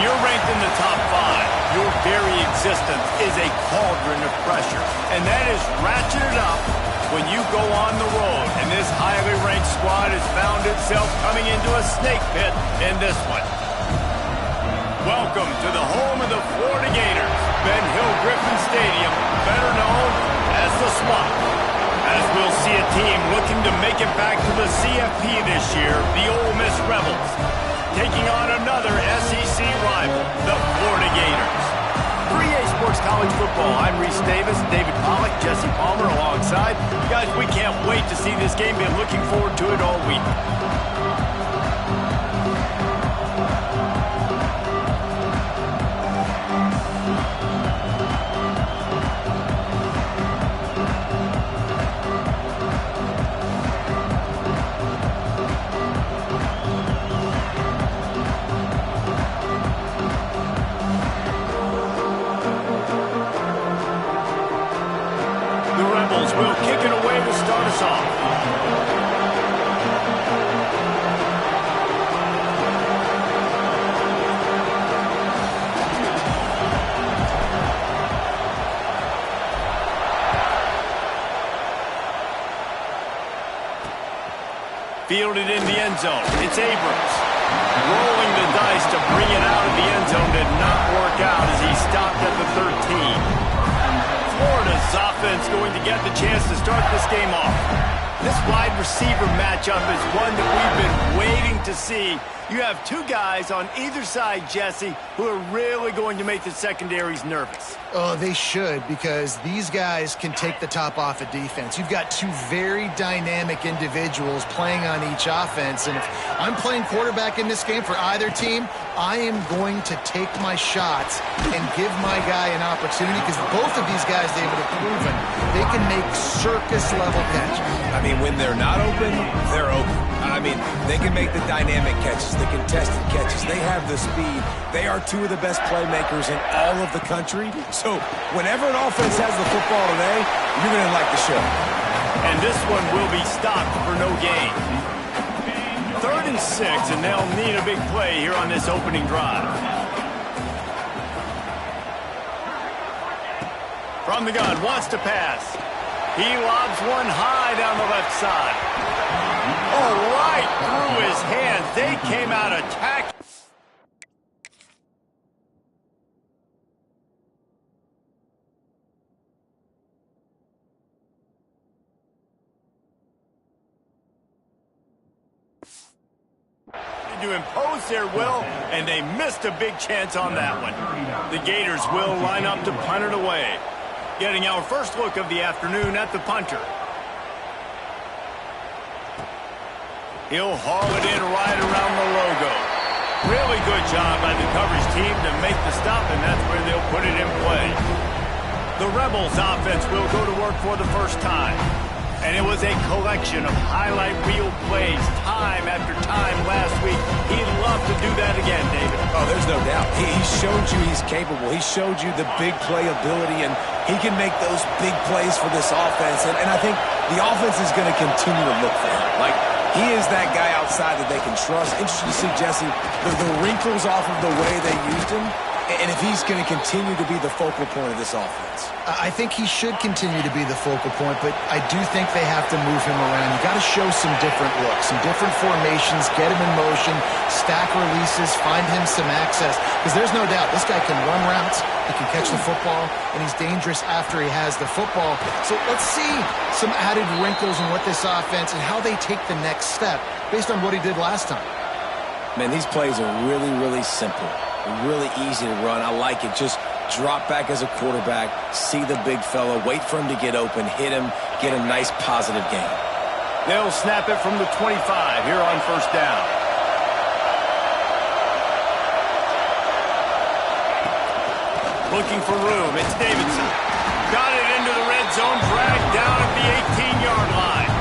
you're ranked in the top 5, your very existence is a cauldron of pressure. And that is ratcheted up when you go on the road. And this highly ranked squad has found itself coming into a snake pit in this one. Welcome to the home of the Florida Gators, Ben Hill Griffin Stadium, better known as the Swamp. As we'll see a team looking to make it back to the CFP this year, the Ole Miss Rebels, taking on another SEC rival, the Florida Gators. 3A Sports College Football, I'm Reese Davis, David Pollack, Jesse Palmer alongside. Guys, we can't wait to see this game. Been looking forward to it all week. Will kick it away to start us off. Fielded in the end zone. It's Abrams. Rolling the dice to bring it out of the end zone did not work out as he stopped at the 13. Florida's offense going to get the chance to start this game off. This wide receiver matchup is one that we've been waiting to see. You have two guys on either side, Jesse, who are really going to make the secondaries nervous. Oh, they should, because these guys can take the top off of defense. You've got two very dynamic individuals playing on each offense, and if I'm playing quarterback in this game for either team, I am going to take my shots and give my guy an opportunity, because both of these guys, David, have proven they can make circus-level catches. I mean, when they're not open, they're open. I mean, they can make the dynamic catches, the contested catches. They have the speed. They are two of the best playmakers in all of the country. So whenever an offense has the football today, you're going to like the show. And this one will be stopped for no gain. 3rd and 6, and they'll need a big play here on this opening drive. From the gun, wants to pass. He lobs one high down the left side. Oh, right through his hands. They came out attacking. To impose their will, and they missed a big chance on that one. The Gators will line up to punt it away. Getting our first look of the afternoon at the punter. He'll haul it in right around the logo. Really good job by the coverage team to make the stop, and that's where they'll put it in play. The Rebels offense will go to work for the first time. And it was a collection of highlight reel plays time after time last week. He'd love to do that again, David. Oh, there's no doubt. He showed you he's capable. He showed you the big play ability, and he can make those big plays for this offense. And I think the offense is going to continue to look for him. Like, he is that guy outside that they can trust. Interesting to see, Jesse, the wrinkles off of the way they used him, and if he's going to continue to be the focal point of this offense. I think he should continue to be the focal point, but I do think they have to move him around. You got to show some different looks, some different formations, get him in motion, stack releases, find him some access, because there's no doubt this guy can run routes, he can catch the football, and he's dangerous after he has the football. So let's see some added wrinkles in what this offense and how they take the next step based on what he did last time. Man, these plays are really, really simple. Really easy to run. I like it. Just drop back as a quarterback, see the big fella, wait for him to get open, hit him, get a nice positive gain. They'll snap it from the 25 here on first down. Looking for room. It's Davidson. Got it into the red zone, dragged down at the 18-yard line.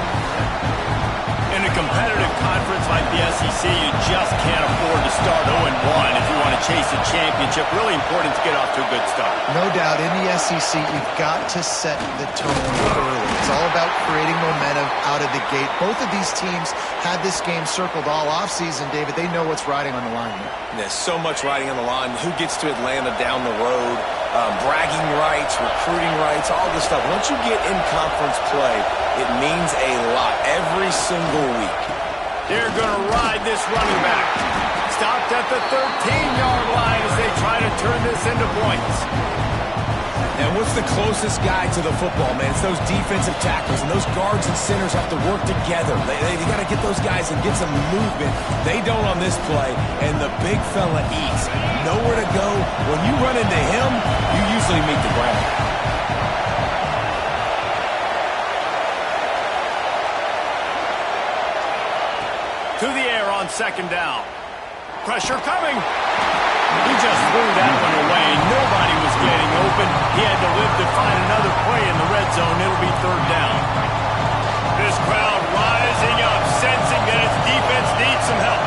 In a competitive conference like the SEC, you just can't afford to start 0-1 if you want to chase a championship, really important to get off to a good start. No doubt, in the SEC, you've got to set the tone early. It's all about creating momentum out of the gate. Both of these teams had this game circled all offseason, David. They know what's riding on the line here. There's so much riding on the line. Who gets to Atlanta down the road? Bragging rights, recruiting rights, all this stuff. Once you get in conference play, it means a lot every single week. They're going to ride this running back. Stopped at the 13-yard line as they try to turn this into points. And what's the closest guy to the football, man? It's those defensive tackles, and those guards and centers have to work together. They got to get those guys and get some movement. They don't on this play, and the big fella eats. Nowhere to go. When you run into him, you usually meet the ground. To the air on second down. Pressure coming. He just threw that one away. Nobody was getting open. He had to live to find another play in the red zone. It'll be third down. This crowd rising up, sensing that its defense needs some help.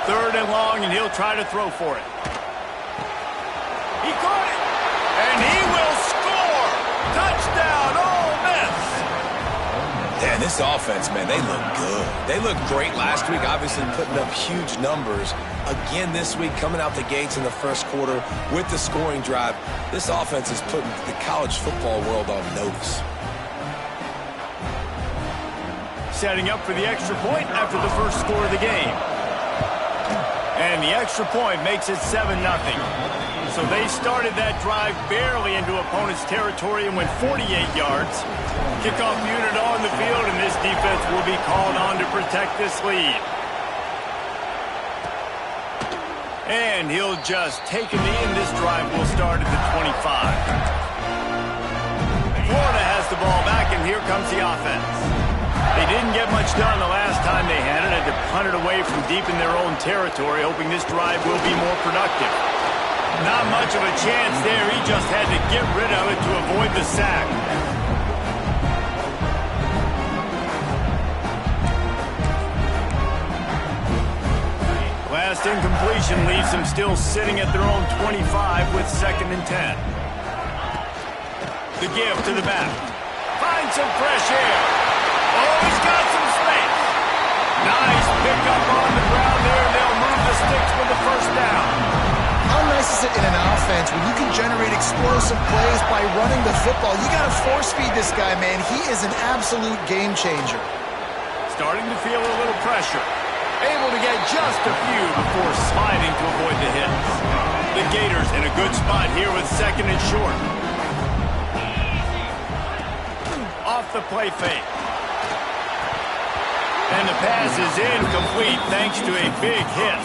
Third and long, and he'll try to throw for it. He caught it, and he will score. Touchdown, Ole Miss. Yeah, this offense, man, they look good. They looked great last week, obviously putting up huge numbers. Again this week, coming out the gates in the first quarter with the scoring drive. This offense is putting the college football world on notice. Setting up for the extra point after the first score of the game. And the extra point makes it 7-0. So they started that drive barely into opponent's territory and went 48 yards. Kickoff unit on the field, and this defense will be called on to protect this lead. And he'll just take a knee, and this drive will start at the 25. Florida has the ball back, and here comes the offense. They didn't get much done the last time they had it. Had to punt it away from deep in their own territory, hoping this drive will be more productive. Not much of a chance there. He just had to get rid of it to avoid the sack. Last incompletion leaves them still sitting at their own 25 with 2nd and 10. The give to the back. Find some fresh air. Oh, he's got some space. Nice pickup on the ground there. They'll move the sticks with the first down. How nice is it in an offense when you can generate explosive plays by running the football? You got to force feed this guy, man. He is an absolute game changer. Starting to feel a little pressure. Able to get just a few before sliding to avoid the hits. The Gators in a good spot here with 2nd and short. Off the play fake. And the pass is incomplete thanks to a big hit.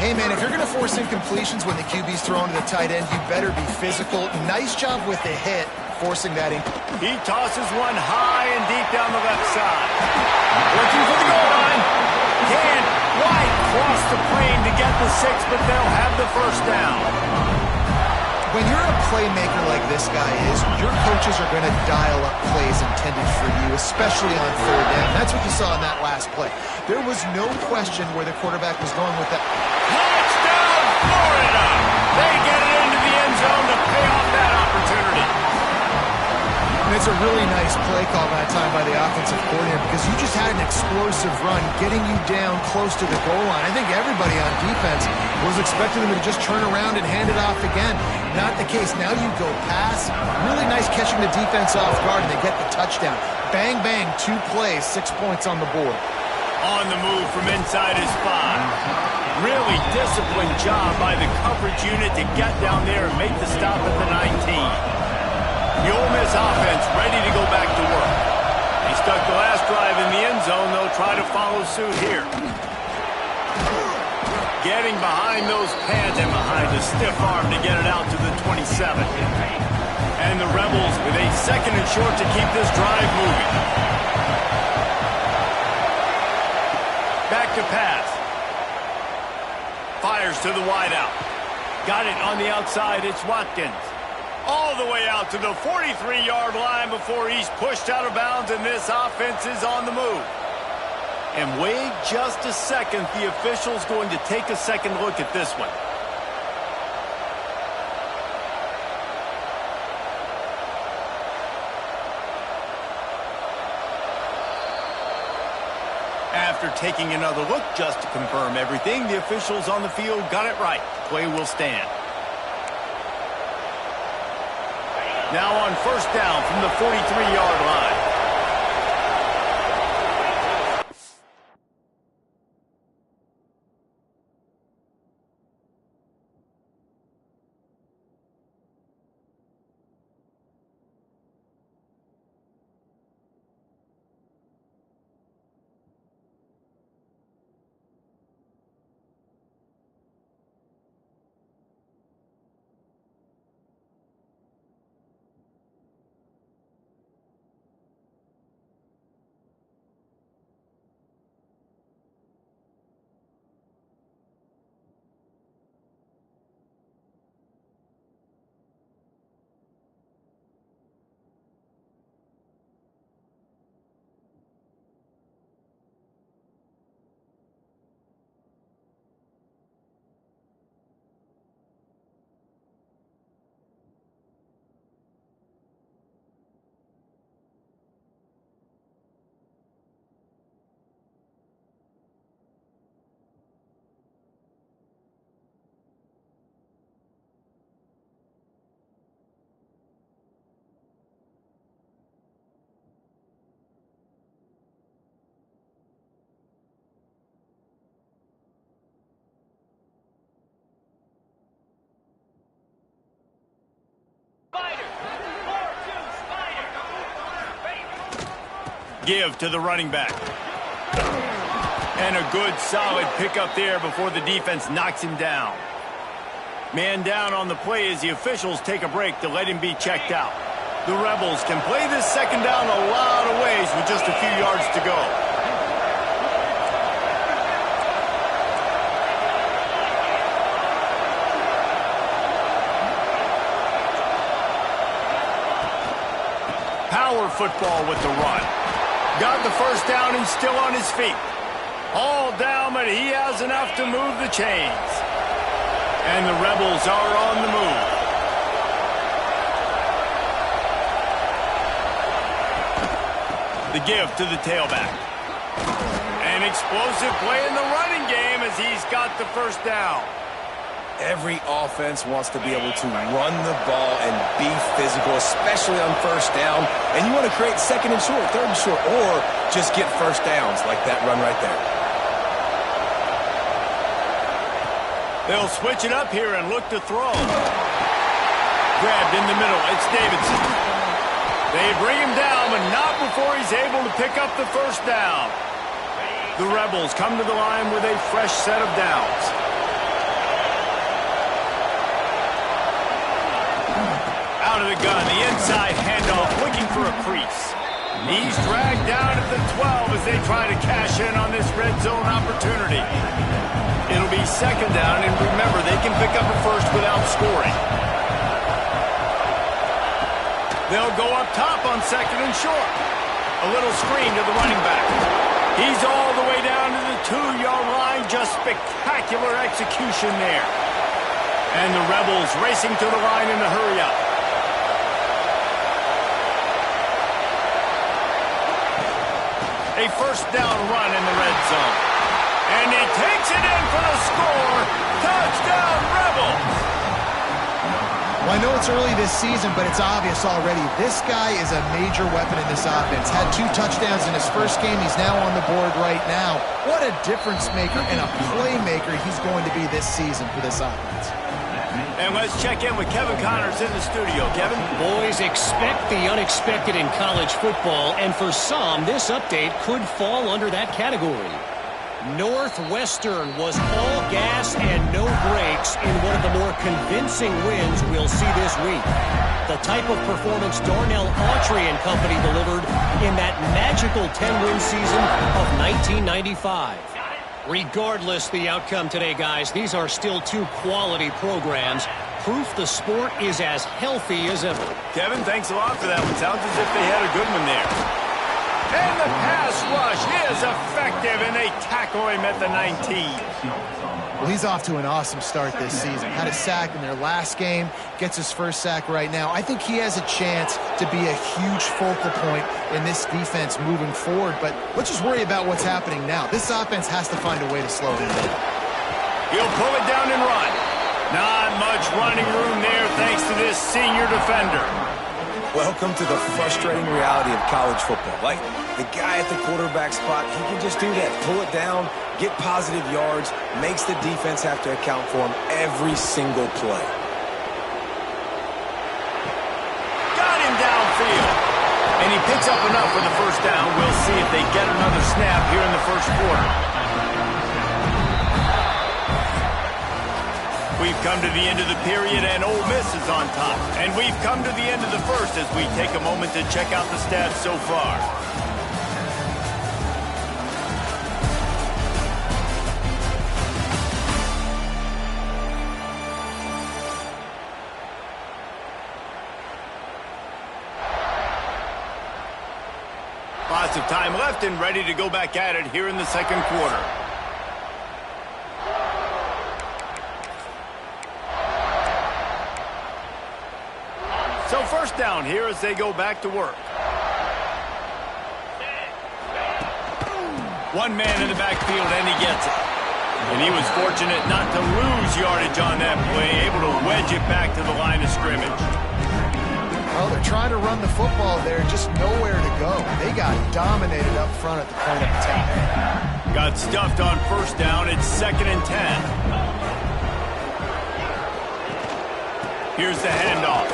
Hey, man, if you're going to force incompletions when the QB's thrown to the tight end, you better be physical. Nice job with the hit, forcing that in. He tosses one high and deep down the left side. Looking for the goal line. Can't quite cross the plane to get the 6, but they'll have the first down. When you're a playmaker like this guy is, your coaches are going to dial up plays intended for you, especially on third down. That's what you saw in that last play. There was no question where the quarterback was going with that. Touchdown, Florida! They get it into the end zone to pay off that opportunity. And it's a really nice play call that time by the offensive coordinator because you just had an explosive run getting you down close to the goal line. I think everybody on defense was expecting them to just turn around and hand it off again. Not the case. Now you go pass. Really nice catching the defense off guard, and they get the touchdown. Bang, bang, 2 plays, 6 points on the board. On the move from inside his 5. Really disciplined job by the coverage unit to get down there and make the stop at the 19. The Ole Miss offense ready to go back to work. They stuck the last drive in the end zone. They'll try to follow suit here. Getting behind those pads and behind a stiff arm to get it out to the 27. And the Rebels with a 2nd and short to keep this drive moving. Back to pass. Fires to the wideout. Got it on the outside. It's Watkins. all the way out to the 43-yard line before he's pushed out of bounds, and this offense is on the move. And wait just a second. The official's going to take a second look at this one. After taking another look just to confirm everything, the officials on the field got it right. Play will stand. Now on first down from the 43-yard line. Give to the running back. And a good solid pickup there before the defense knocks him down. Man down on the play as the officials take a break to let him be checked out. The Rebels can play this second down a lot of ways with just a few yards to go. Power football with the run. Got the first down and still on his feet. All down, but he has enough to move the chains. And the Rebels are on the move. The give to the tailback. An explosive play in the running game as he's got the first down. Every offense wants to be able to run the ball and be physical, especially on first down. And you want to create second and short, third and short, or just get first downs like that run right there. They'll switch it up here and look to throw. Grabbed in the middle. It's Davidson. They bring him down, but not before he's able to pick up the first down. The Rebels come to the line with a fresh set of downs. Out of the gun, the inside handoff, looking for a crease. He's dragged down at the 12 as they try to cash in on this red zone opportunity. It'll be second down, and remember, they can pick up a first without scoring. They'll go up top on second and short. A little screen to the running back. He's all the way down to the 2-yard line. Just spectacular execution there. And the Rebels racing to the line in a hurry-up. A first down run in the red zone. And he takes it in for the score. Touchdown, Rebels! Well, I know it's early this season, but it's obvious already. This guy is a major weapon in this offense. Had 2 touchdowns in his first game. He's now on the board right now. What a difference maker and a playmaker he's going to be this season for this offense. And let's check in with Kevin Connors in the studio. Kevin? Boys, expect the unexpected in college football, and for some, this update could fall under that category. Northwestern was all gas and no brakes in one of the more convincing wins we'll see this week. The type of performance Darnell Autry and company delivered in that magical 10-win season of 1995. Regardless the outcome today, guys, these are still 2 quality programs proof the sport is as healthy as ever. Kevin, thanks a lot for that one. Sounds as if they had a good one there. And the pass rush is effective, and they tackle him at the 19. Well, he's off to an awesome start this season. Had a sack in their last game, gets his first sack right now. I think he has a chance to be a huge focal point in this defense moving forward, but let's just worry about what's happening now. This offense has to find a way to slow him down. He'll pull it down and run. Not much running room there thanks to this senior defender. Welcome to the frustrating reality of college football. Like, the guy at the quarterback spot, he can just do that. Pull it down, get positive yards, makes the defense have to account for him every single play. Got him downfield. And he picks up enough for the first down. We'll see if they get another snap here in the first quarter. We've come to the end of the period, and Ole Miss is on top. And we've come to the end of the first as we take a moment to check out the stats so far. Lots of time left and ready to go back at it here in the second quarter. So first down here as they go back to work. One man in the backfield, and he gets it. And he was fortunate not to lose yardage on that play, able to wedge it back to the line of scrimmage. Well, they're trying to run the football there, just nowhere to go. They got dominated up front at the point of attack. Got stuffed on first down. It's 2nd and 10. Here's the handoff.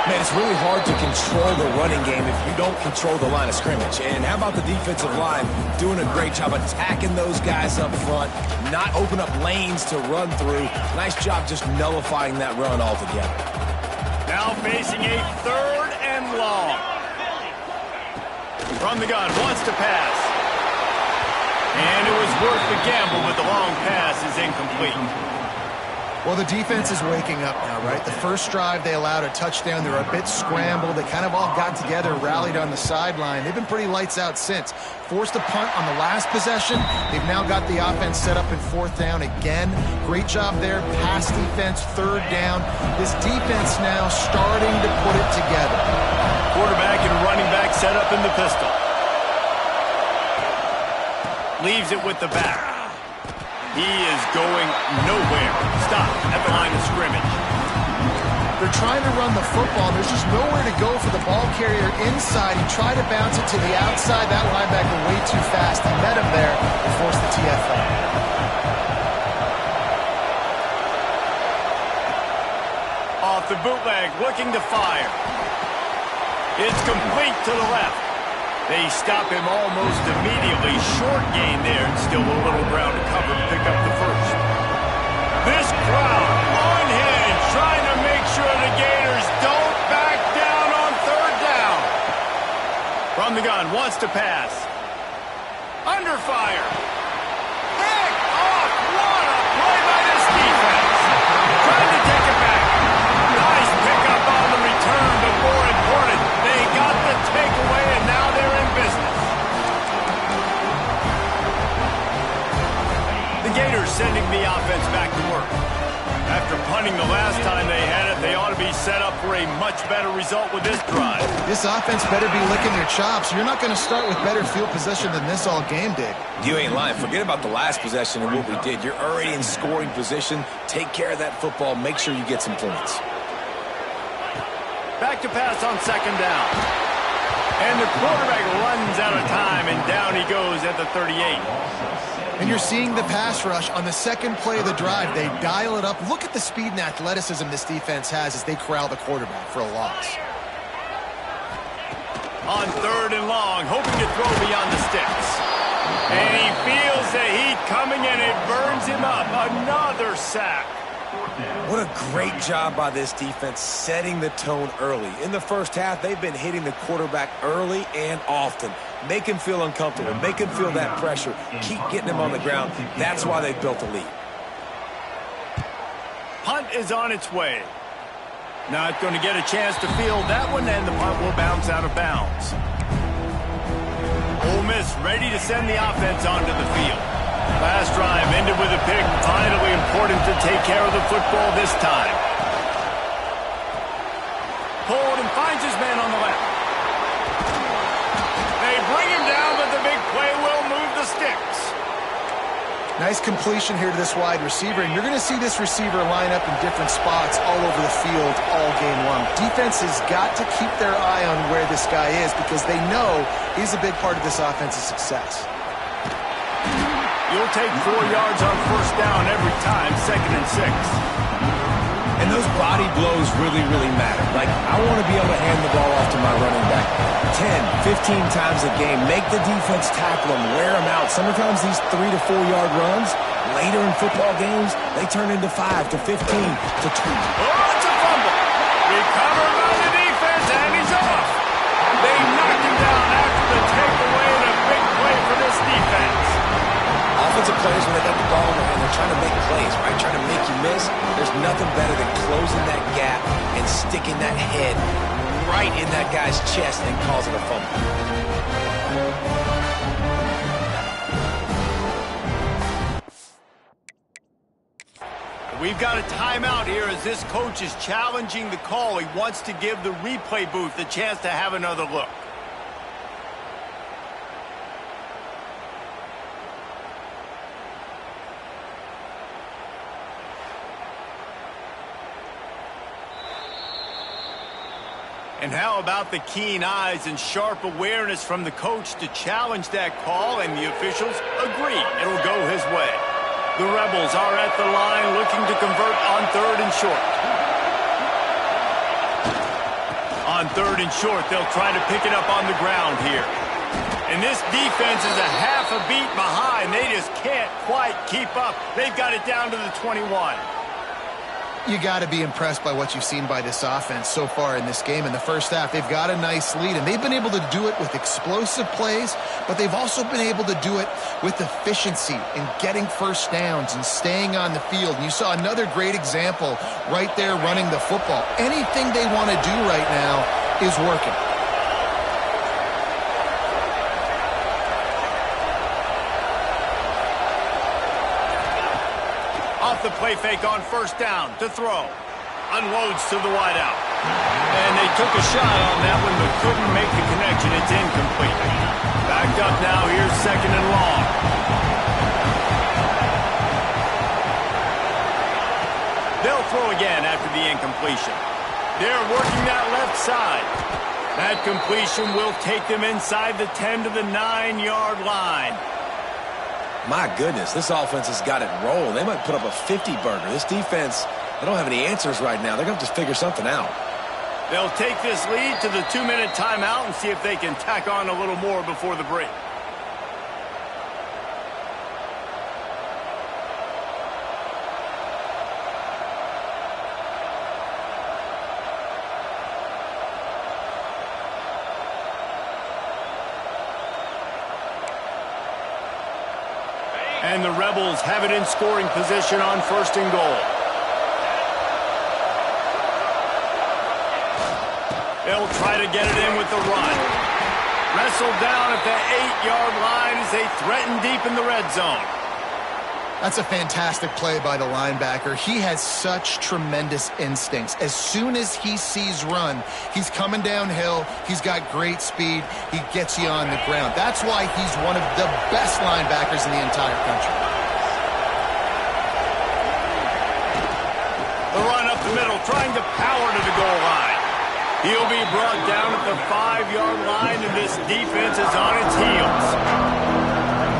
Man, it's really hard to control the running game if you don't control the line of scrimmage. And how about the defensive line doing a great job attacking those guys up front, not open up lanes to run through. Nice job just nullifying that run altogether. Now facing a 3rd and long. From the gun, wants to pass. And it was worth the gamble, but the long pass is incomplete. Well, the defense is waking up now, right? The first drive, they allowed a touchdown. They were a bit scrambled. They kind of all got together, rallied on the sideline. They've been pretty lights out since. Forced a punt on the last possession. They've now got the offense set up in 4th down again. Great job there. Pass defense, 3rd down. This defense now starting to put it together. Quarterback and running back set up in the pistol. Leaves it with the back. He is going nowhere. Stop at the line of scrimmage. They're trying to run the football. There's just nowhere to go for the ball carrier inside. He tried to bounce it to the outside. That linebacker way too fast. He met him there and forced the TFL. Off the bootleg, looking to fire. It's complete to the left. They stop him almost immediately. Short gain there, and still a little ground to cover to pick up the first. This crowd unhinged, trying to make sure the Gators don't back down on 3rd down. From the gun, wants to pass. Under fire. Pick off. What a play by this defense. Trying to take it back. Nice pickup on the return, but more important, they got the takeaway, and now they're in business. The Gators sending the offense back to work. After punting the last time they had it, they ought to be set up for a much better result with this drive. This offense better be licking their chops. You're not going to start with better field possession than this all game did. You ain't lying. Forget about the last possession and what we did. You're already in scoring position. Take care of that football. Make sure you get some points. Back to pass on 2nd down. And the quarterback runs out of time, and down he goes at the 38. And you're seeing the pass rush on the second play of the drive. They dial it up. Look at the speed and athleticism this defense has as they corral the quarterback for a loss. On 3rd and long, hoping to throw beyond the sticks. And he feels the heat coming, and it burns him up. Another sack. What a great job by this defense setting the tone early. In the first half, they've been hitting the quarterback early and often. Make him feel uncomfortable. Make him feel that pressure. Keep getting him on the ground. That's why they built a lead. Punt is on its way. Not going to get a chance to field that one, and the punt will bounce out of bounds. Ole Miss ready to send the offense onto the field. Last drive ended with a pick. Vitally important to take care of the football this time. Pulled and finds his man on the left. They bring him down, but the big play will move the sticks. Nice completion here to this wide receiver, and you're going to see this receiver line up in different spots all over the field all game long. Defense has got to keep their eye on where this guy is because they know he's a big part of this offense's success. You'll take 4 yards on first down every time, 2nd and 6. And those body blows really, really matter. Like, I want to be able to hand the ball off to my running back 10, 15 times a game. Make the defense tackle him, wear him out. Sometimes these 3 to 4 yard runs, later in football games, they turn into 5 to 15 to 20. Oh, it's a fumble. Recovered by the defense, and he's off. They knocked him down after the takeaway, and a big play for this defense. Offensive players, when they got the ball in their hand, they're trying to make plays, right? Trying to make you miss. There's nothing better than closing that gap and sticking that head right in that guy's chest and causing a fumble. We've got a timeout here as this coach is challenging the call. He wants to give the replay booth a chance to have another look. And how about the keen eyes and sharp awareness from the coach to challenge that call, and the officials agree it'll go his way. The Rebels are at the line looking to convert on 3rd and short. On 3rd and short, they'll try to pick it up on the ground here. And this defense is a half a beat behind. They just can't quite keep up. They've got it down to the 21. You got to be impressed by what you've seen by this offense so far in this game. In the first half, they've got a nice lead, and they've been able to do it with explosive plays, but they've also been able to do it with efficiency and getting first downs and staying on the field. And you saw another great example right there running the football. Anything they want to do right now is working. Off the play fake on first down to throw. Unloads to the wideout. And they took a shot on that one but couldn't make the connection. It's incomplete. Backed up now. Here's 2nd and long. They'll throw again after the incompletion. They're working that left side. That completion will take them inside the 10 to the 9-yard line. My goodness, this offense has got it rolling. They might put up a 50-burger. This defense, they don't have any answers right now. They're going to just figure something out. They'll take this lead to the 2-minute timeout and see if they can tack on a little more before the break. And the Rebels have it in scoring position on 1st and goal. They'll try to get it in with the run. Wrestled down at the 8-yard line as they threaten deep in the red zone. That's a fantastic play by the linebacker. He has such tremendous instincts. As soon as he sees run, he's coming downhill. He's got great speed. He gets you on the ground. That's why he's one of the best linebackers in the entire country. The run up the middle, trying to power to the goal line. He'll be brought down at the 5-yard line, and this defense is on its heels.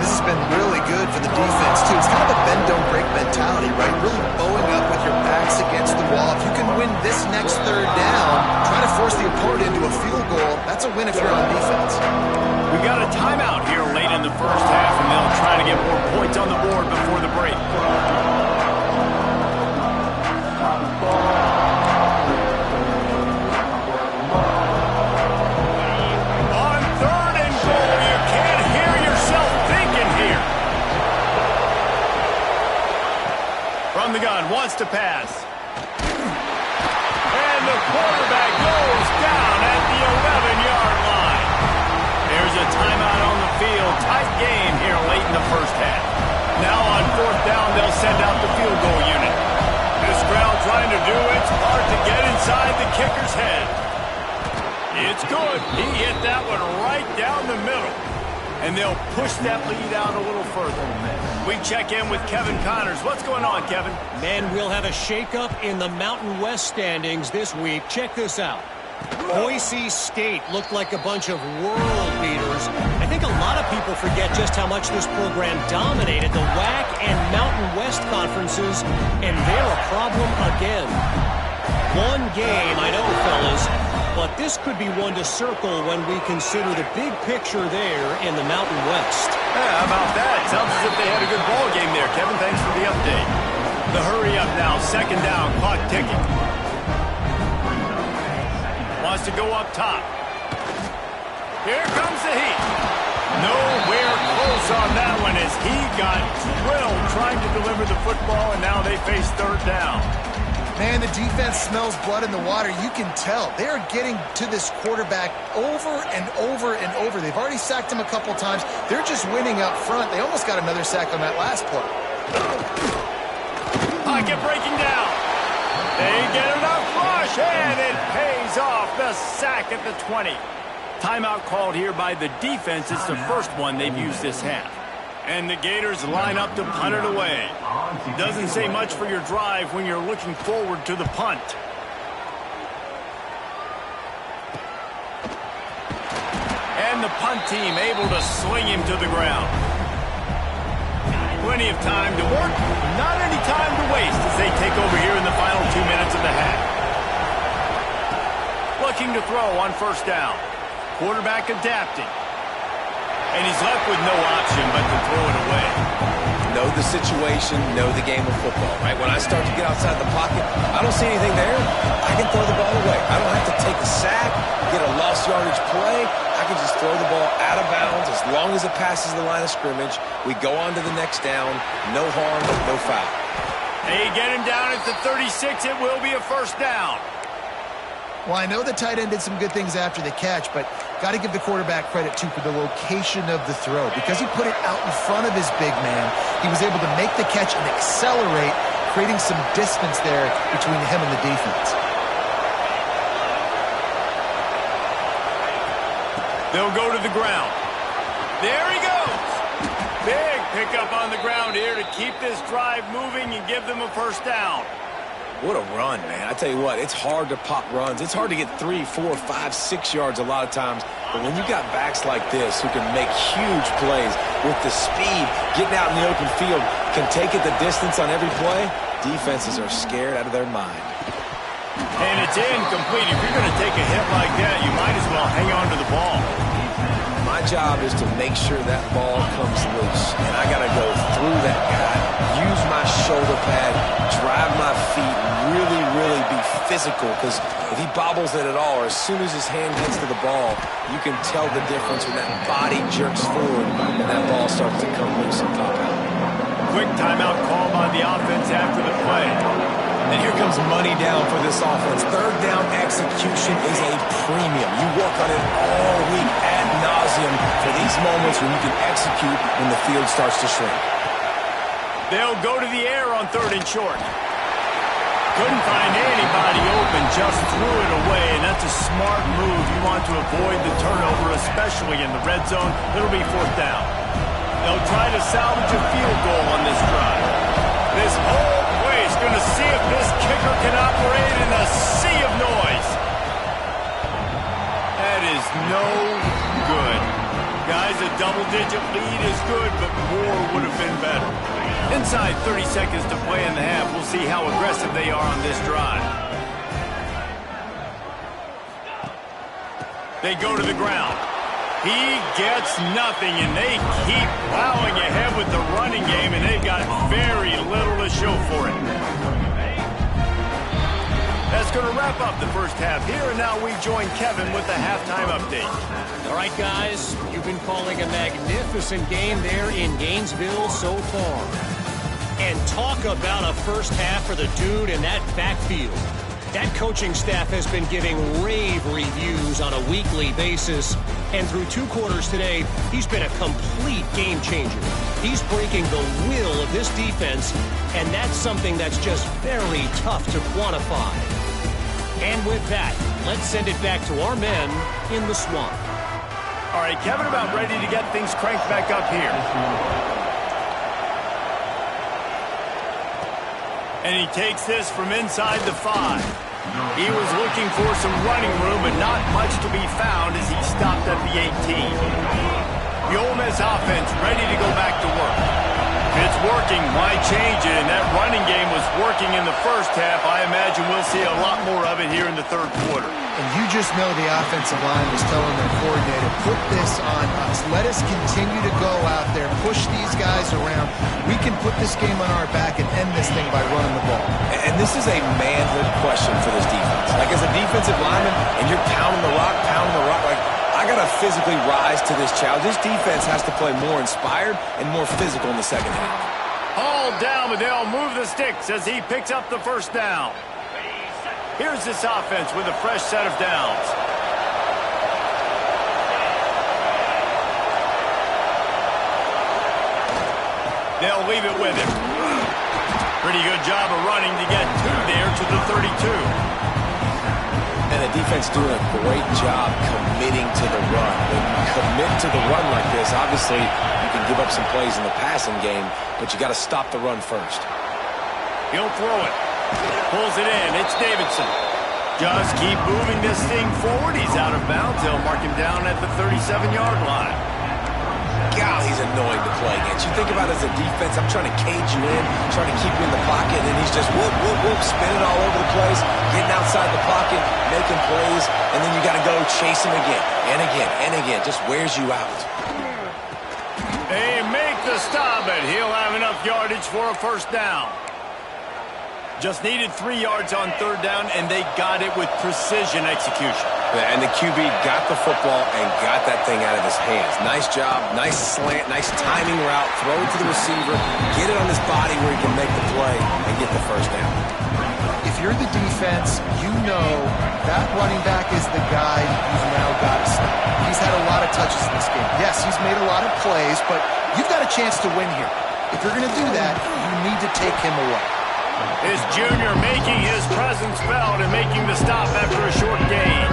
This has been really good for the defense, too. It's kind of a bend-don't-break mentality, right? Really bowing up with your backs against the wall. If you can win this next 3rd down, try to force the opponent into a field goal, that's a win if you're on defense. We got a timeout here late in the first half, and they'll try to get more points on the board before the break. From the gun, wants to pass. Quarterback goes down at the 11-yard line. There's a timeout on the field. Tight game here late in the first half. Now on fourth down, they'll send out the field goal unit. This crowd trying to do its part to get inside the kicker's head. It's good. He hit that one right down the middle. And they'll push that lead out a little further. We check in with Kevin Connors. What's going on, Kevin? Man, we'll have a shakeup in the Mountain West standings this week. Check this out. Boise State looked like a bunch of world beaters. I think a lot of people forget just how much this program dominated the WAC and Mountain West conferences, and they're a problem again. One game, I know, fellas, but this could be one to circle when we consider the big picture there in the Mountain West. Yeah, how about that? Sounds as if they had a good ball game there, Kevin. Thanks for the update. The hurry up now, second down, clock ticking. Wants to go up top. Here comes the heat. Nowhere close on that one as he got drilled trying to deliver the football, and now they face third down. Man, the defense smells blood in the water. You can tell. They're getting to this quarterback over and over and over. They've already sacked him a couple times. They're just winning up front. They almost got another sack on that last play. Pocket breaking down. They get enough rush, and it pays off. The sack at the 20. Timeout called here by the defense. It's the first one they've used this half. And the Gators line up to punt it away. Doesn't say much for your drive when you're looking forward to the punt. And the punt team able to sling him to the ground. Plenty of time to work, not any time to waste as they take over here in the final 2 minutes of the half. Looking to throw on first down. Quarterback adapting. And he's left with no option but to throw it away. Know the situation, know the game of football, right? When I start to get outside the pocket, I don't see anything there. I can throw the ball away. I don't have to take a sack, get a lost yardage play. I can just throw the ball out of bounds as long as it passes the line of scrimmage. We go on to the next down. No harm, no foul. They get him down at the 36. It will be a first down. Well, I know the tight end did some good things after the catch, but got to give the quarterback credit, too, for the location of the throw. Because he put it out in front of his big man, he was able to make the catch and accelerate, creating some distance there between him and the defense. They'll go to the ground. There he goes. Big pickup on the ground here to keep this drive moving and give them a first down. What a run, man. I tell you what, it's hard to pop runs. It's hard to get 3, 4, 5, 6 yards a lot of times. But when you got backs like this who can make huge plays with the speed, getting out in the open field, can take it the distance on every play, defenses are scared out of their mind. And it's incomplete. If you're going to take a hit like that, you might as well hang on to the ball. My job is to make sure that ball comes loose. And I got to go through that guy, use my shoulder pad, drive my feet, really, really be physical. Because if he bobbles it at all, or as soon as his hand gets to the ball, you can tell the difference when that body jerks forward and that ball starts to come loose and pop out. Quick timeout call by the offense after the play. And here comes money down for this offense. Third down execution is a premium. You work on it all week ad nauseum for these moments when you can execute when the field starts to shrink. They'll go to the air on third and short. Couldn't find anybody open, just threw it away, and that's a smart move. You want to avoid the turnover, especially in the red zone. It'll be fourth down. They'll try to salvage a field goal on this drive. This whole place going to see if this kicker can operate in a sea of noise. That is no good. Guys, a double-digit lead is good, but more would have been better. Inside 30 seconds to play in the half. We'll see how aggressive they are on this drive. They go to the ground. He gets nothing, and they keep plowing ahead with the running game, and they've got very little to show for it. That's going to wrap up the first half here, and now we join Kevin with the halftime update. All right, guys, you've been calling a magnificent game there in Gainesville so far. And talk about a first half for the dude in that backfield. That coaching staff has been giving rave reviews on a weekly basis. And through 2 quarters today, he's been a complete game changer. He's breaking the will of this defense, and that's something that's just very tough to quantify. And with that, let's send it back to our men in the swamp. All right, Kevin about ready to get things cranked back up here. And he takes this from inside the 5. He was looking for some running room, but not much to be found as he stopped at the 18. The Ole Miss offense ready to go back to work. If it's working, why change it? And that running game was working in the first half. I imagine we'll see a lot more of it here in the third quarter. And you just know the offensive line was telling their coordinator, put this on us. Let us continue to go out there, push these guys around. We can put this game on our back and end this thing by running the ball. And this is a manhood question for this defense. Like, as a defensive lineman, and you're pounding the rock, like, I got to physically rise to this challenge. This defense has to play more inspired and more physical in the second half. Hauled down, but they'll move the sticks as he picks up the first down. Here's this offense with a fresh set of downs. They'll leave it with him. Pretty good job of running to get 2 there to the 32. And the defense doing a great job committing to the run. When you commit to the run like this, obviously you can give up some plays in the passing game, but you got to stop the run first. He'll throw it. Pulls it in. It's Davidson. Just keep moving this thing forward. He's out of bounds. They'll mark him down at the 37-yard line. God, he's annoying to play against. You think about it as a defense, I'm trying to cage you in, trying to keep you in the pocket, and he's just whoop, whoop, whoop, spinning all over the place, getting outside the pocket, making plays, and then you got to go chase him again, and again, and again. Just wears you out. They make the stop, and he'll have enough yardage for a first down. Just needed 3 yards on third down, and they got it with precision execution. And the QB got the football and got that thing out of his hands. Nice job, nice slant, nice timing route, throw it to the receiver, get it on his body where he can make the play and get the first down. If you're the defense, you know that running back is the guy you've now got to stop. He's had a lot of touches in this game. Yes, he's made a lot of plays, but you've got a chance to win here. If you're going to do that, you need to take him away. His junior making his presence felt and making the stop after a short gain.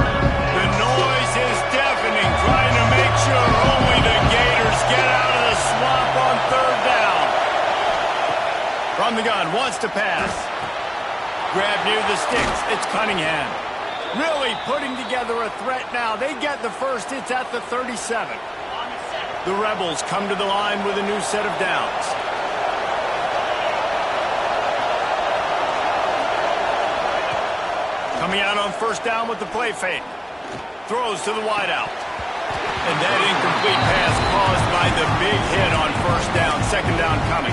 The noise is deafening, trying to make sure only the Gators get out of the swamp on third down. From the gun, wants to pass. Grab near the sticks. It's Cunningham. Really putting together a threat now. They get the first. It's at the 37. The Rebels come to the line with a new set of downs. Coming out on first down with the play fake. Throws to the wideout. And that incomplete pass caused by the big hit on first down. Second down coming.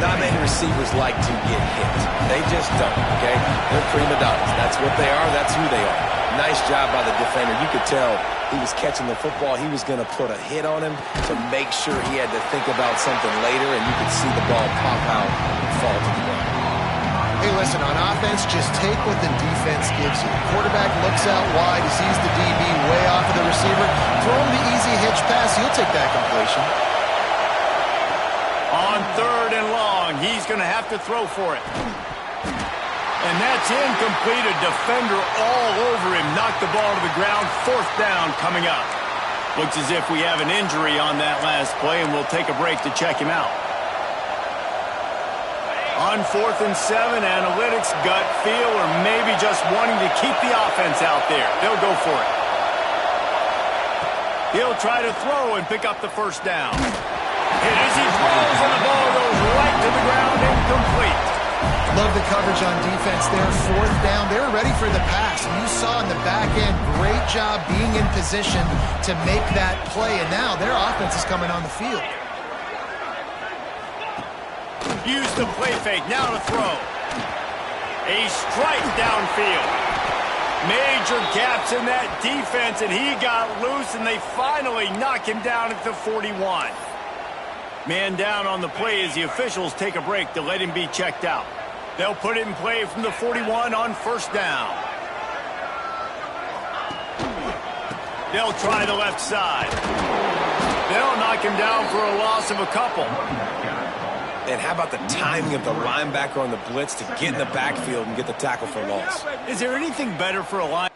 Not many receivers like to get hit. They just don't, okay? They're prima donnas. That's what they are. That's who they are. Nice job by the defender. You could tell he was catching the football. He was going to put a hit on him to make sure he had to think about something later, and you could see the ball pop out and fall to the ground. Hey, listen, on offense, just take what the defense gives you. Quarterback looks out wide, he sees the DB way off of the receiver. Throw him the easy hitch pass. He'll take that completion. On third and long, he's going to have to throw for it. And that's incomplete. A defender all over him. Knocked the ball to the ground. Fourth down coming up. Looks as if we have an injury on that last play, and we'll take a break to check him out. On 4th and 7, analytics, gut feel, or maybe just wanting to keep the offense out there. They'll go for it. He'll try to throw and pick up the first down. Hit as he throws, and the ball goes right to the ground, incomplete. Love the coverage on defense there. Fourth down, they were ready for the pass. And you saw in the back end, great job being in position to make that play. And now their offense is coming on the field. Use the play fake, now to throw. A strike downfield. Major gaps in that defense, and he got loose, and they finally knock him down at the 41. Man down on the play as the officials take a break to let him be checked out. They'll put it in play from the 41 on first down. They'll try the left side. They'll knock him down for a loss of a couple. And how about the timing of the linebacker on the blitz to get in the backfield and get the tackle for loss? Is there anything better for a line?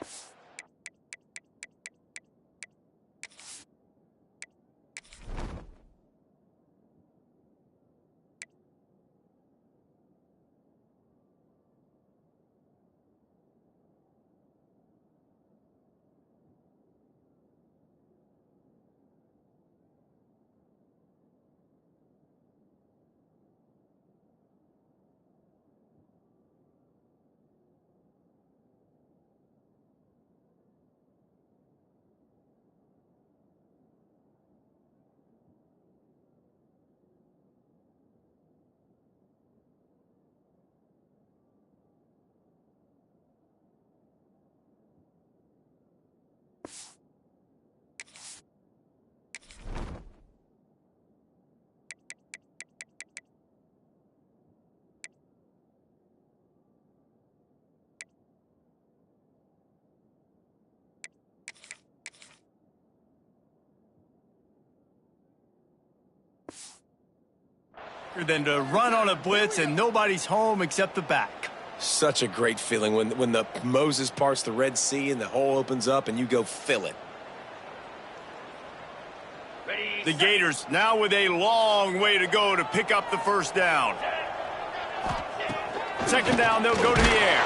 Than to run on a blitz and nobody's home except the back. Such a great feeling when the Moses parts the Red Sea and the hole opens up and you go fill it. The Gators now with a long way to go to pick up the first down. Second down, they'll go to the air.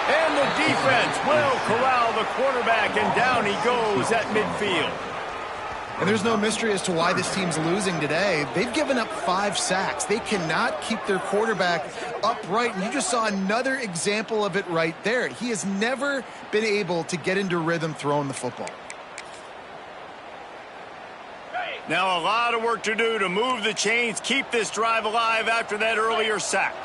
And the defense will corral the quarterback, and down he goes at midfield. And there's no mystery as to why this team's losing today. They've given up 5 sacks. They cannot keep their quarterback upright, and you just saw another example of it right there. He has never been able to get into rhythm throwing the football. Now a lot of work to do to move the chains, keep this drive alive after that earlier sack.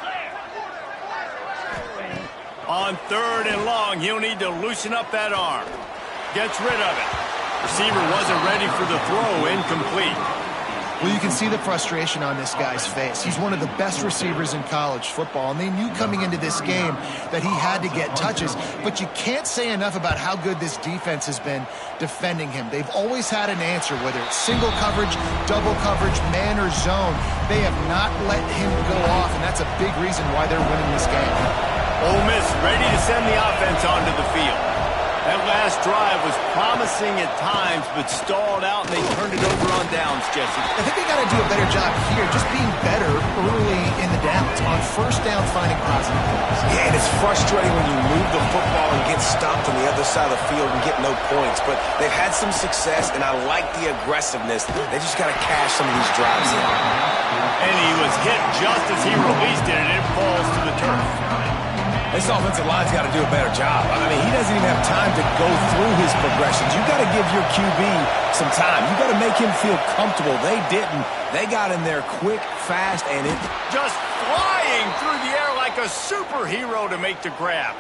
On third and long, he'll need to loosen up that arm. Gets rid of it. Receiver wasn't ready for the throw, incomplete. Well, you can see the frustration on this guy's face. He's one of the best receivers in college football, and they knew coming into this game that he had to get touches, but you can't say enough about how good this defense has been defending him. They've always had an answer, whether it's single coverage, double coverage, man or zone. They have not let him go off, and that's a big reason why they're winning this game. Ole Miss ready to send the offense onto the field. That last drive was promising at times, but stalled out, and they turned it over on downs, Jesse. I think they got to do a better job here, just being better early in the downs. On first down, finding positive plays. Yeah, and it's frustrating when you move the football and get stopped on the other side of the field and get no points. But they've had some success, and I like the aggressiveness. They just got to cash some of these drives in. And he was hit just as he released it, and it falls to the turf. This offensive line's got to do a better job. I mean, he doesn't even have time to go through his progressions. You got to give your QB some time. You got to make him feel comfortable. They didn't. They got in there quick, fast, and it just flying through the air like a superhero to make the grab.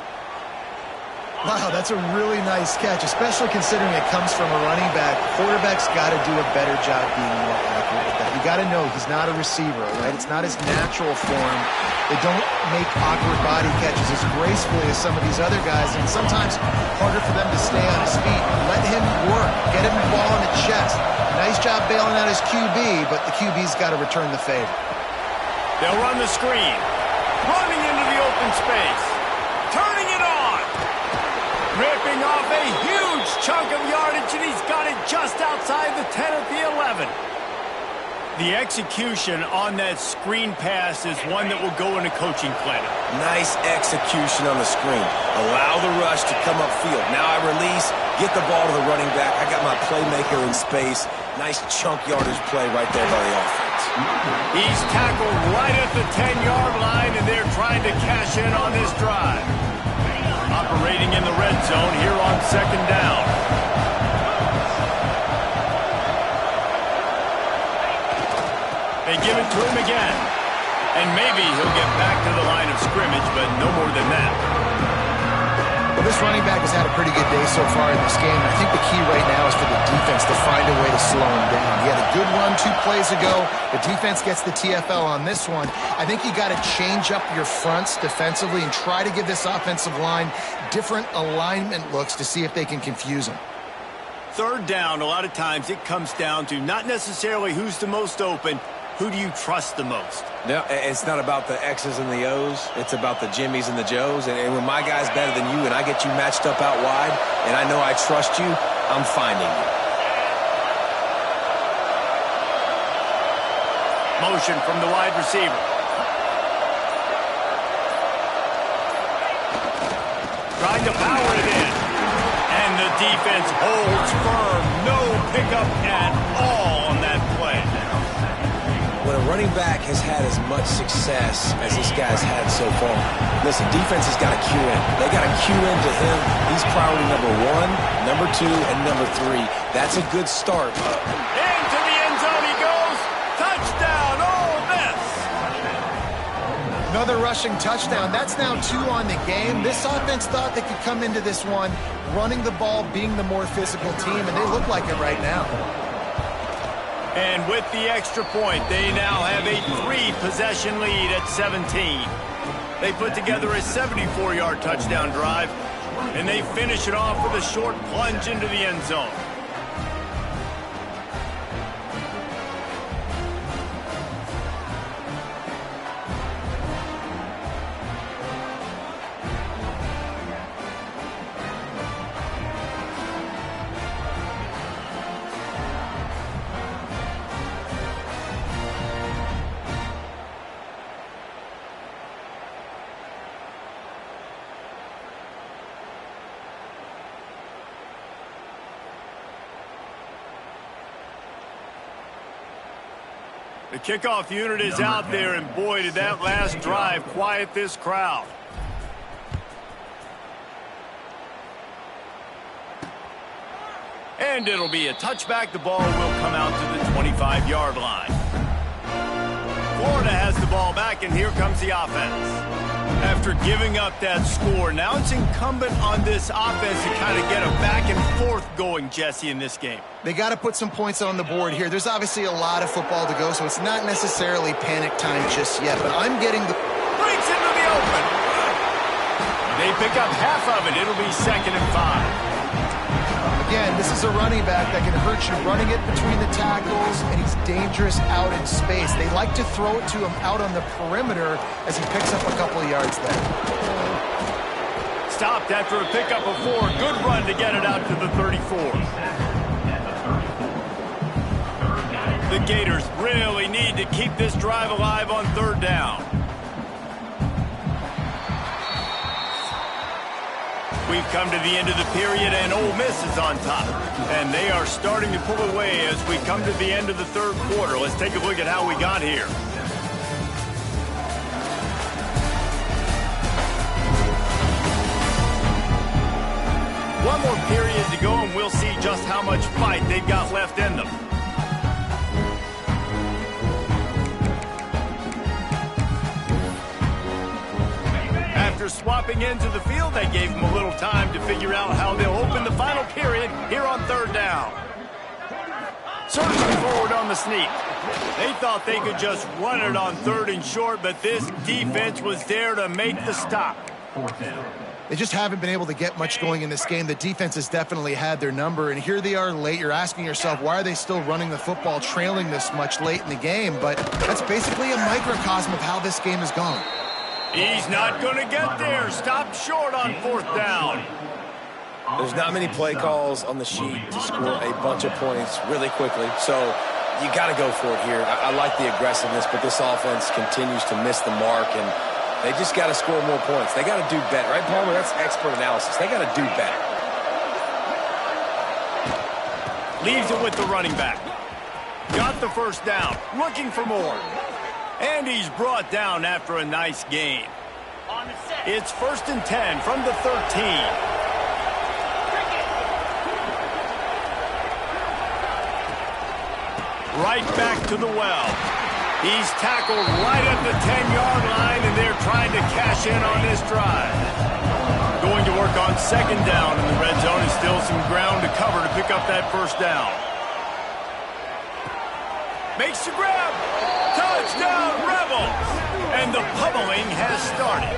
Wow, that's a really nice catch, especially considering it comes from a running back. Quarterback's got to do a better job being more accurate with that. You got to know he's not a receiver, right? It's not his natural form. They don't make awkward body catches as gracefully as some of these other guys, and sometimes harder for them to stay on his feet. Let him work. Get him the ball in the chest. Nice job bailing out his QB, but the QB's got to return the favor. They'll run the screen. Running into the open space. Turning it on. Ripping off a huge chunk of yardage, and he's got it just outside the 10 at the 11. The execution on that screen pass is one that will go in a coaching clinic. Nice execution on the screen. Allow the rush to come upfield. Now I release, get the ball to the running back. I got my playmaker in space. Nice chunk yardage play right there by the offense. He's tackled right at the 10-yard line, and they're trying to cash in on this drive. Operating in the red zone here on second down. They give it to him again. And maybe he'll get back to the line of scrimmage, but no more than that. Well, this running back has had a pretty good day so far in this game. I think the key right now is for the defense to find a way to slow him down. He had a good run 2 plays ago. The defense gets the TFL on this one. I think you got to change up your fronts defensively and try to give this offensive line different alignment looks to see if they can confuse him. Third down, a lot of times it comes down to not necessarily who's the most open, who do you trust the most? No, it's not about the X's and the O's. It's about the Jimmys and the Joes. And when my guy's better than you and I get you matched up out wide and I know I trust you, I'm finding you. Motion from the wide receiver. Trying to power it in. And the defense holds firm. No pickup at all on that play. When a running back has had as much success as this guy's had so far, listen, defense has got to cue in. They got to cue into him. He's priority number 1, number 2, and number 3. That's a good start. Into the end zone he goes. Touchdown, Ole Miss. Another rushing touchdown. That's now 2 on the game. This offense thought they could come into this one running the ball, being the more physical team, and they look like it right now. And with the extra point, they now have a 3-possession lead at 17. They put together a 74-yard touchdown drive, and they finish it off with a short plunge into the end zone. The kickoff unit is out there, and boy, did that last drive quiet this crowd. And it'll be a touchback. The ball will come out to the 25-yard line. Florida has the ball back, and here comes the offense. After giving up that score, now it's incumbent on this offense to kind of get a back and forth going, Jesse, in this game. They got to put some points on the board here. There's obviously a lot of football to go, so it's not necessarily panic time just yet, but I'm getting the... Breaks into the open. They pick up half of it. It'll be 2nd and 5. Again, this is a running back that can hurt you running it between the tackles, and he's dangerous out in space. They like to throw it to him out on the perimeter as he picks up a couple of yards there. Stopped after a pickup of 4. Good run to get it out to the 34. The Gators really need to keep this drive alive on 3rd down. We've come to the end of the period, and Ole Miss is on top. And they are starting to pull away as we come to the end of the 3rd quarter. Let's take a look at how we got here. One more period to go, and we'll see just how much fight they've got left in them. After swapping into the field, they gave them a little time to figure out how they'll open the final period here on 3rd down. Surging forward on the sneak. They thought they could just run it on 3rd and short, but this defense was there to make the stop. They just haven't been able to get much going in this game. The defense has definitely had their number, and here they are late. You're asking yourself, why are they still running the football, trailing this much late in the game? But that's basically a microcosm of how this game has gone. He's not going to get there. Stopped short on 4th down. There's not many play calls on the sheet to score a bunch of points really quickly, so you got to go for it here. I like the aggressiveness, but this offense continues to miss the mark, and they just got to score more points. They got to do better, right, Palmer? That's expert analysis. They got to do better. Leaves it with the running back. Got the 1st down. Looking for more. And he's brought down after a nice gain. It's 1st and 10 from the 13. Right back to the well. He's tackled right at the 10-yard line, and they're trying to cash in on this drive. Going to work on second down in the red zone, and still some ground to cover to pick up that first down. Makes the grab. Touchdown, Rebels! And the pummeling has started.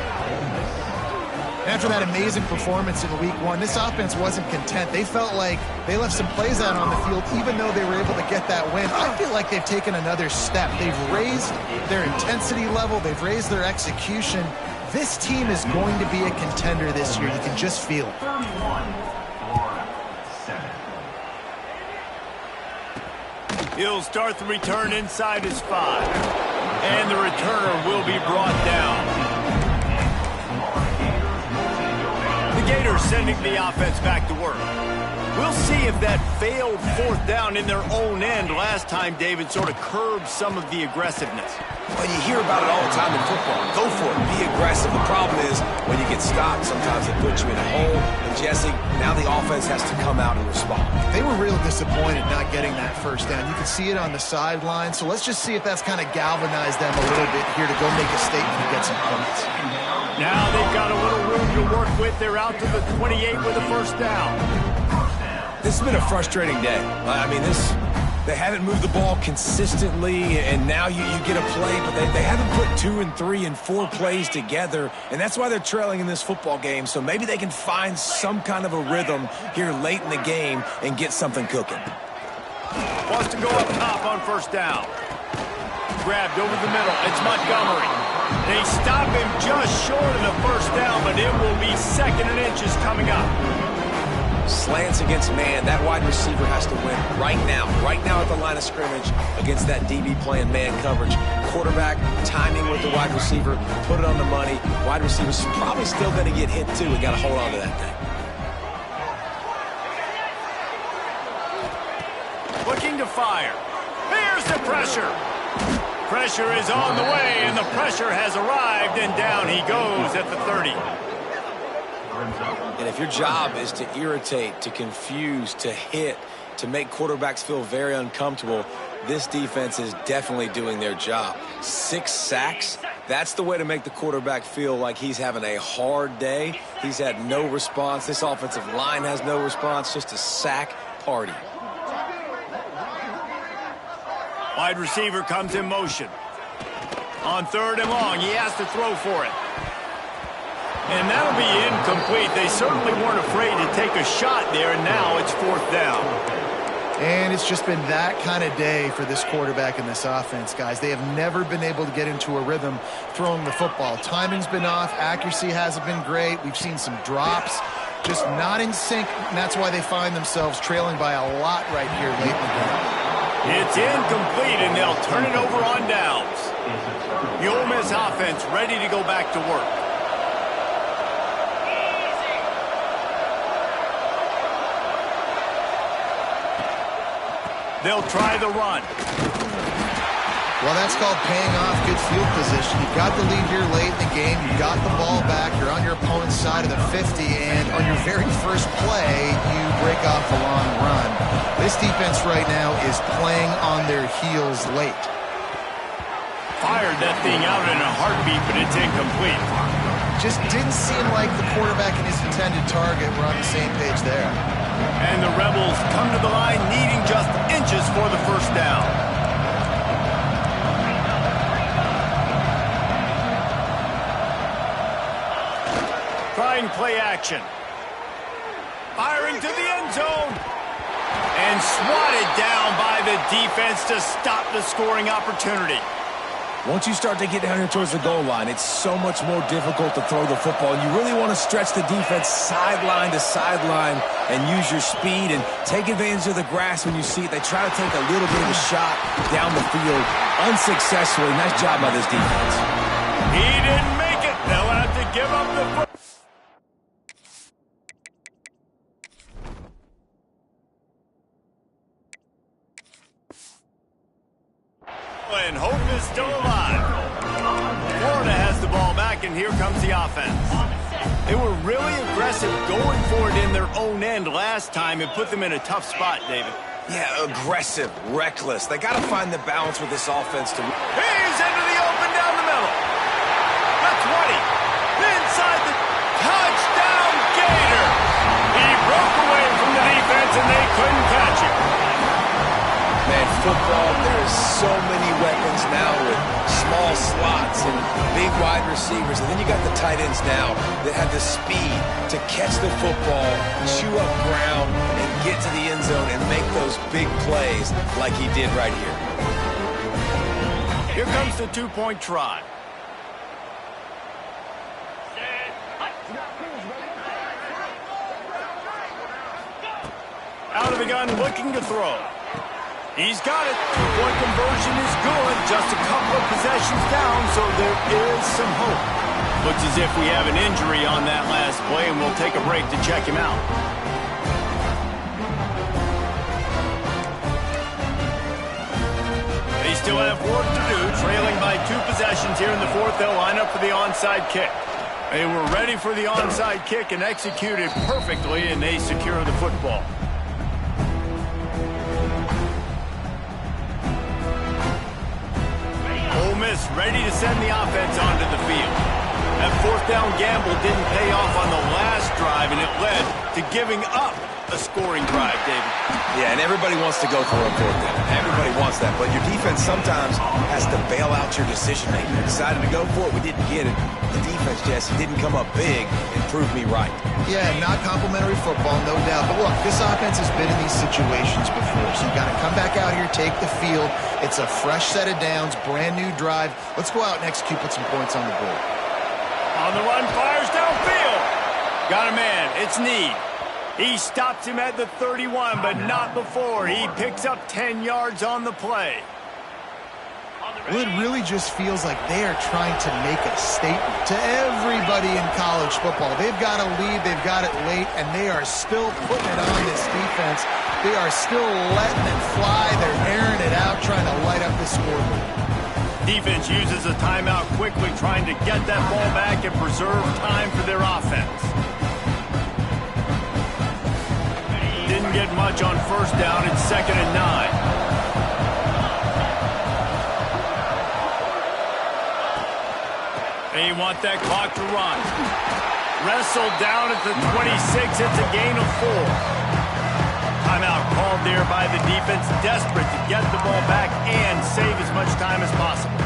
After that amazing performance in Week 1, this offense wasn't content. They felt like they left some plays out on the field, even though they were able to get that win. I feel like they've taken another step. They've raised their intensity level. They've raised their execution. This team is going to be a contender this year. You can just feel it. He'll start the return inside his 5. And the returner will be brought down. The Gators sending the offense back to work. We'll see if that failed fourth down in their own end last time, David, sort of curbed some of the aggressiveness. Well, you hear about it all the time in football. Go for it. Be aggressive. The problem is when you get stopped, sometimes it puts you in a hole. And, Jesse, now the offense has to come out and respond. They were real disappointed not getting that first down. You can see it on the sideline. So let's just see if that's kind of galvanized them a little bit here to go make a statement and get some points. Now they've got a little room to work with. They're out to the 28 with a first down. This has been a frustrating day. I mean, they haven't moved the ball consistently, and now you get a play, but they haven't put 2 and 3 and 4 plays together, and that's why they're trailing in this football game. So maybe they can find some kind of a rhythm here late in the game and get something cooking. Wants to go up top on first down. Grabbed over the middle. It's Montgomery. They stop him just short of the first down, but it will be second and inches coming up. Slants against man. That wide receiver has to win right now at the line of scrimmage against that DB playing man coverage. Quarterback, timing with the wide receiver, put it on the money. Wide receiver's probably still going to get hit too. We got to hold on to that thing. Looking to fire. Here's the pressure. Pressure is on the way, and the pressure has arrived, and down he goes at the 30. And if your job is to irritate, to confuse, to hit, to make quarterbacks feel very uncomfortable, this defense is definitely doing their job. 6 sacks, that's the way to make the quarterback feel like he's having a hard day. He's had no response. This offensive line has no response, just a sack party. Wide receiver comes in motion. On third and long, he has to throw for it. And that'll be incomplete. They certainly weren't afraid to take a shot there, and now it's fourth down. And it's just been that kind of day for this quarterback and this offense, guys. They have never been able to get into a rhythm throwing the football. Timing's been off. Accuracy hasn't been great. We've seen some drops. Just not in sync, and that's why they find themselves trailing by a lot right here late in the game. It's incomplete, and they'll turn it over on downs. The Ole Miss offense ready to go back to work. They'll try the run. Well, that's called paying off good field position. You've got the lead here late in the game. You've got the ball back. You're on your opponent's side of the 50, and on your very first play, you break off a long run. This defense right now is playing on their heels late. Fired that thing out in a heartbeat, but it's incomplete. Just didn't seem like the quarterback and his intended target were on the same page there. And the Rebels come to the line needing just inches for the first down. Trying play action. Firing to the end zone. And swatted down by the defense to stop the scoring opportunity. Once you start to get down here towards the goal line, it's so much more difficult to throw the football. And you really want to stretch the defense sideline to sideline and use your speed and take advantage of the grass when you see it. They try to take a little bit of a shot down the field unsuccessfully. Nice job by this defense. He didn't make it. They'll have to give up the football. And hope is still alive. Florida has the ball back, and here comes the offense. They were really aggressive going for it in their own end last time and put them in a tough spot, David. Yeah, aggressive, reckless. They got to find the balance with this offense. He's into the open down the middle. The 20. Inside the touchdown couldn't catch it. Man, football, there's so many weapons now with small slots and big wide receivers. And then you got the tight ends now that have the speed to catch the football, chew up ground, and get to the end zone and make those big plays like he did right here. Here comes the two-point try. Out of the gun, looking to throw. He's got it. Two-point conversion is good. Just a couple of possessions down, so there is some hope. Looks as if we have an injury on that last play, and we'll take a break to check him out. They still have work to do. Trailing by 2 possessions here in the fourth. They'll line up for the onside kick. They were ready for the onside kick and executed perfectly, and they secure the football. Ole Miss ready to send the offense onto the field. That fourth down gamble didn't pay off on the last drive, and it led to giving up a scoring drive, David. Yeah, and everybody wants to go for a fourth down. Everybody wants that, but your defense sometimes has to bail out your decision-making. Decided to go for it, we didn't get it. The defense, Jesse, didn't come up big and prove me right. Yeah, not complimentary football, no doubt. But look, this offense has been in these situations before, so you got to come back out here, take the field. It's a fresh set of downs, brand new drive. Let's go out and execute, put some points on the board. On the run, fires downfield. Got a man. It's Need. He stops him at the 31, but not before. He picks up 10 yards on the play. Well, it really just feels like they are trying to make a statement to everybody in college football. They've got a lead, they've got it late, and they are still putting it on this defense. They are still letting it fly. They're airing it out, trying to light up the scoreboard. Defense uses a timeout quickly, trying to get that ball back and preserve time for their offense. Didn't get much on first down. It's 2nd and 9. They want that clock to run. Wrestled down at the 26. It's a gain of 4. Timeout called there by the defense, desperate to get the ball back and save as much time as possible.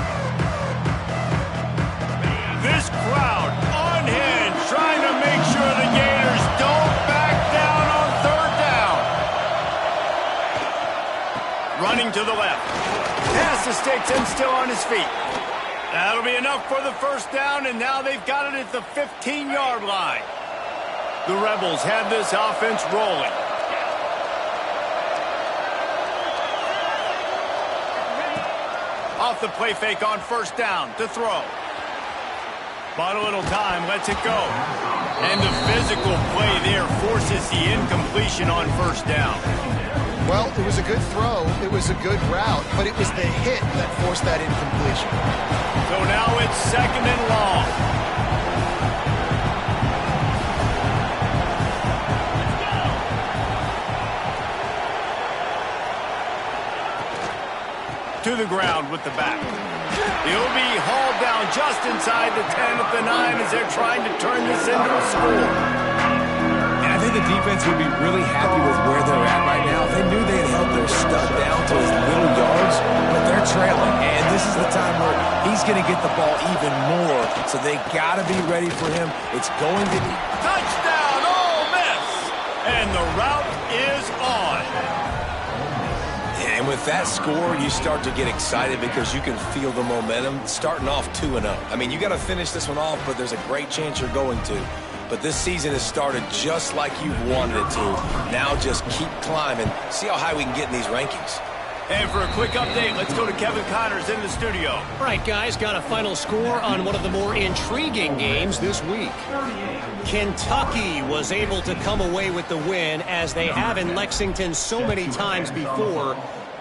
This crowd unhinged, trying to make sure the Gators don't back down on 3rd down. Running to the left. Past the sticks and still on his feet. That'll be enough for the first down, and now they've got it at the 15-yard line. The Rebels have this offense rolling. Off the play fake on first down to throw. Bought a little time, lets it go. And the physical play there forces the incompletion on first down. Well, it was a good throw, it was a good route, but it was the hit that forced that incompletion. So now it's 2nd and long. To the ground with the back. He'll be hauled down just inside the 10 at the 9 as they're trying to turn this into a score. And I think the defense would be really happy with where they're at right now. They knew they had held their stud down to his little yards, but they're trailing. And this is the time where he's going to get the ball even more. So they got to be ready for him. It's going to be touchdown, Ole Miss! And the route is on. And with that score, you start to get excited because you can feel the momentum starting off 2-0. I mean, you got to finish this one off, but there's a great chance you're going to. But this season has started just like you wanted it to. Now just keep climbing. See how high we can get in these rankings. And for a quick update, let's go to Kevin Connors in the studio. All right, guys, got a final score on one of the more intriguing games this week. Kentucky was able to come away with the win, as they have in Lexington so many times before,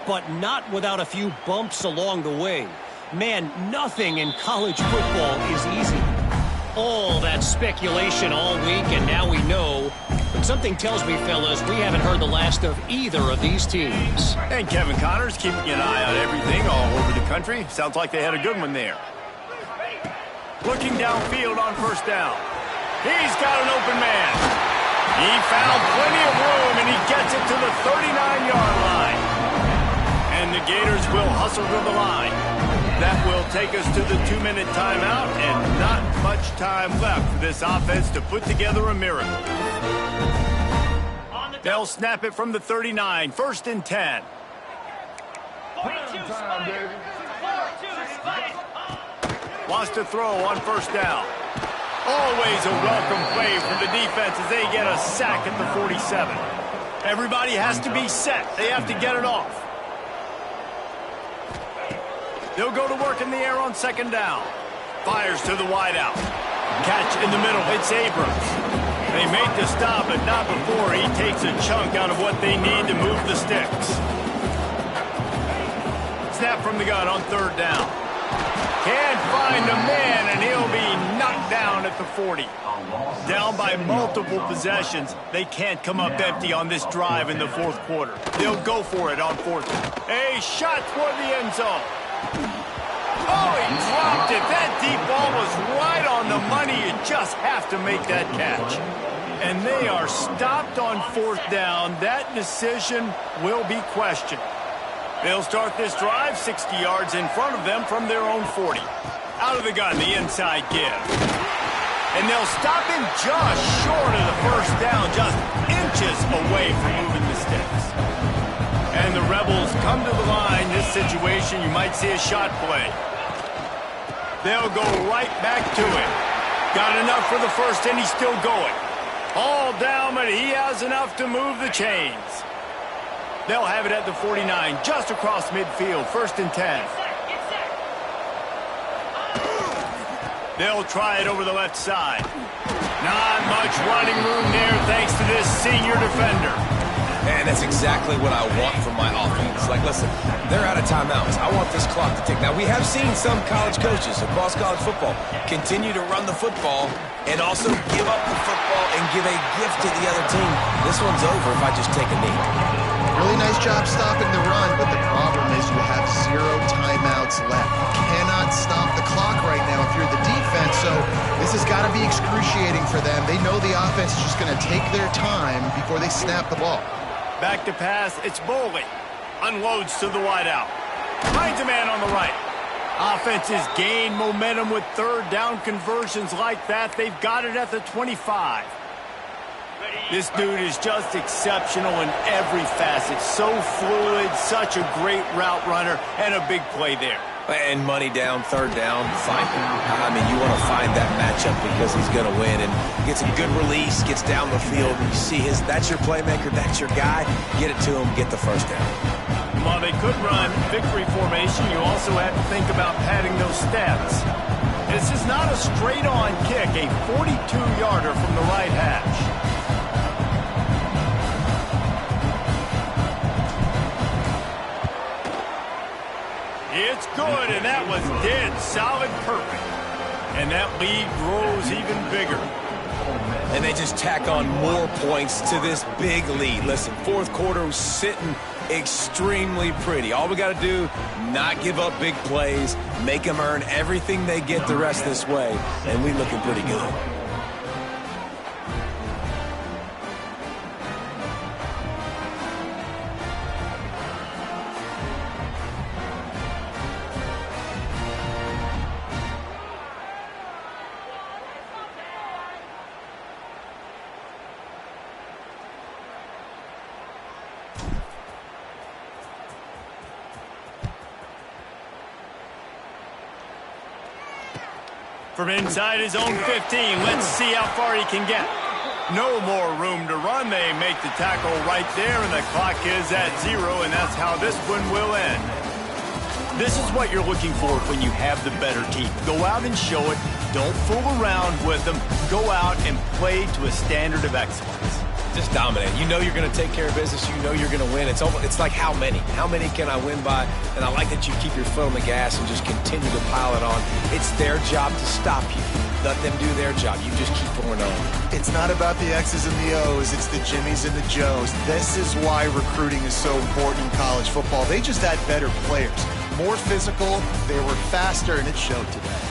but not without a few bumps along the way. Man, nothing in college football is easy. All that speculation all week, and now we know. But something tells me, fellas, we haven't heard the last of either of these teams. And Kevin Connors keeping an eye on everything all over the country. Sounds like they had a good one there. Looking downfield on first down. He's got an open man. He found plenty of room, and he gets it to the 39-yard line. And the Gators will hustle to the line. That will take us to the 2-minute timeout, and not much time left for this offense to put together a miracle. They'll snap it from the 39, 1st and 10. 42 Spider. 42 Spider. Wants to throw on 1st down. Always a welcome play from the defense as they get a sack at the 47. Everybody has to be set. They have to get it off. They'll go to work in the air on 2nd down. Fires to the wideout. Catch in the middle. It's Abrams. They make the stop, but not before he takes a chunk out of what they need to move the sticks. Snap from the gun on 3rd down. Can't find a man, and he'll be knocked down at the 40. Down by multiple possessions. They can't come up empty on this drive in the 4th quarter. They'll go for it on 4th. A shot toward the end zone. Oh, he dropped it. That deep ball was right on the money. You just have to make that catch. And they are stopped on 4th down. That decision will be questioned. They'll start this drive 60 yards in front of them from their own 40. Out of the gun, the inside give. And they'll stop him just short of the 1st down, just inches away from moving the sticks. And the Rebels come to the line. This situation, you might see a shot play. They'll go right back to it. Got enough for the 1st, and he's still going. All down, but he has enough to move the chains. They'll have it at the 49, just across midfield, 1st and 10. They'll try it over the left side. Not much running room there thanks to this senior defender. And that's exactly what I want from my offense. Like, listen, they're out of timeouts. I want this clock to tick. Now, we have seen some college coaches across college football continue to run the football and also give up the football and give a gift to the other team. This one's over if I just take a knee. Really nice job stopping the run, but the problem is you have 0 timeouts left. You cannot stop the clock right now if you're the defense, so this has got to be excruciating for them. They know the offense is just going to take their time before they snap the ball. Back to pass, it's Bowling. Unloads to the wideout. Finds a man on the right. Offenses gain momentum with 3rd down conversions like that. They've got it at the 25. This dude is just exceptional in every facet. So fluid, such a great route runner, and a big play there. And money down, 3rd down, find him. I mean, you want to find that matchup because he's going to win and gets a good release, gets down the field. You see that's your playmaker, that's your guy. Get it to him, get the 1st down. While they could run victory formation, you also have to think about padding those stats. This is not a straight-on kick, a 42-yarder from the right hash. It's good, and that was dead solid perfect. And that lead grows even bigger. And they just tack on more points to this big lead. Listen, 4th quarter was sitting extremely pretty. All we got to do, not give up big plays, make them earn everything they get the rest this way, and we looking pretty good. From inside his own 15, let's see how far he can get. No more room to run. They make the tackle right there, and the clock is at 0, and that's how this one will end. This is what you're looking for when you have the better team. Go out and show it. Don't fool around with them. Go out and play to a standard of excellence. Just dominate. You know you're going to take care of business. You know you're going to win. It's like how many? How many can I win by? And I like that you keep your foot on the gas and just continue to pile it on. It's their job to stop you. Let them do their job. You just keep pouring on. It's not about the X's and the O's. It's the Jimmies and the Joes. This is why recruiting is so important in college football. They just had better players. More physical. They were faster, and it showed today.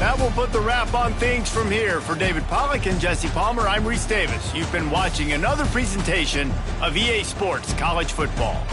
That will put the wrap on things from here. For David Pollack and Jesse Palmer, I'm Reese Davis. You've been watching another presentation of EA Sports College Football.